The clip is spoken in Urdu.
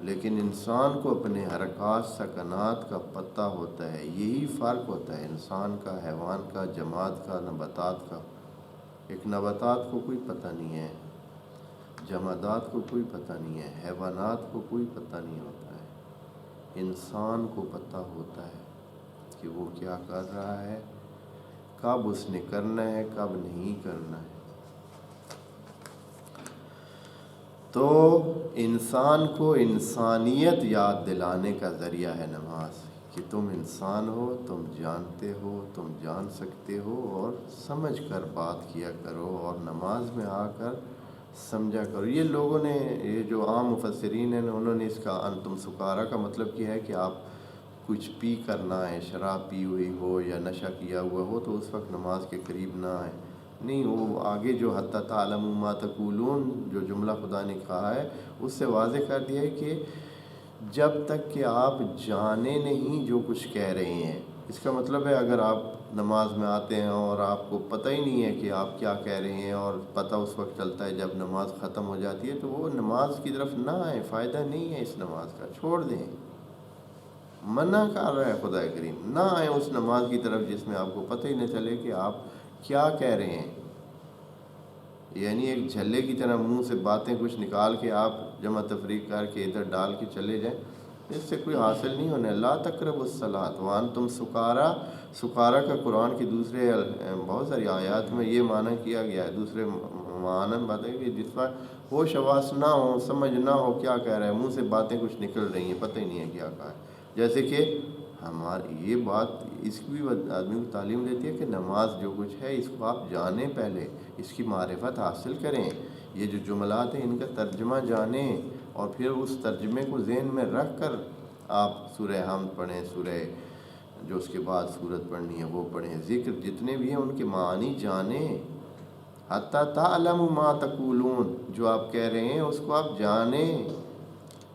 لیکن انسان کو اپنے حرکات سکنات کا پتہ ہوتا ہے۔ یہی فرق ہوتا ہے انسان کا، حیوان کا، جماد کا، نباتات کا۔ ایک نباتات کو کوئی پتہ نہیں ہے، جمادات کو کوئی پتہ نہیں ہے، حیوانات کو کوئی پتہ نہیں ہوتا ہے۔ انسان کو پتہ ہوتا ہے کہ وہ کیا کر رہا ہے، کب اس نے کرنا ہے، کب نہیں کرنا ہے۔ تو انسان کو انسانیت یاد دلانے کا ذریعہ ہے نماز، کہ تم انسان ہو، تم جانتے ہو، تم جان سکتے ہو، اور سمجھ کر بات کیا کرو، اور نماز میں آ کر سمجھا کرو۔ یہ لوگوں نے، یہ جو عام مفسرین ہیں انہوں نے اس کا انتم سکارا کا مطلب کیا ہے کہ آپ کچھ پی کر نہ آئیں، شراب پی ہوئی ہو یا نشہ کیا ہوا ہو تو اس وقت نماز کے قریب نہ آئیں۔ نہیں، وہ آگے جو حتی تعلموا ما تقولون جو جملہ خدا نے کہا ہے اس سے واضح کر دیا ہے کہ جب تک کہ آپ جانے نہیں جو کچھ کہہ رہے ہیں۔ اس کا مطلب ہے اگر آپ نماز میں آتے ہیں اور آپ کو پتہ ہی نہیں ہے کہ آپ کیا کہہ رہے ہیں، اور پتہ اس وقت چلتا ہے جب نماز ختم ہو جاتی ہے، تو وہ نماز کی طرف نہ آئیں، فائدہ نہیں ہے اس نماز کا، چھوڑ دیں۔ منع کر رہا ہے خدا کریم، نہ آئیں اس نماز کی طرف جس میں آپ کو پتہ ہی نہ چلے کہ آپ کیا کہہ رہے ہیں۔ یعنی ایک جھلے کی طرح منہ سے باتیں کچھ نکال کے آپ جمع تفریق کر کے ادھر ڈال کے چلے جائیں، اس سے کوئی حاصل نہیں ہونے۔ لا تقربوا الصلاۃ وانتم سکارا، سکارا کا قرآن کی دوسرے بہت ساری آیات میں یہ معنی کیا گیا ہے، دوسرے معنی میں بات ہے کہ جس پر ہوش حواس نہ ہو، سمجھ نہ ہو کیا کہہ رہا ہے، منہ سے باتیں کچھ نکل رہی ہیں، پتہ ہی نہیں ہے کیا کہا ہے۔ جیسے کہ ہماری یہ بات اس کی بھی آدمی کو تعلیم دیتی ہے کہ نماز جو کچھ ہے اس کو آپ جانیں، پہلے اس کی معرفت حاصل کریں، یہ جو جملات ہیں ان کا ترجمہ جانیں، اور پھر اس ترجمے کو ذہن میں رکھ کر آپ سورہ حمد پڑھیں، سورہ جو اس کے بعد سورت پڑھنی ہے وہ پڑھیں، ذکر جتنے بھی ہیں ان کے معنی جانیں۔ حتی تعلموا ما تقولون، جو آپ کہہ رہے ہیں اس کو آپ جانیں،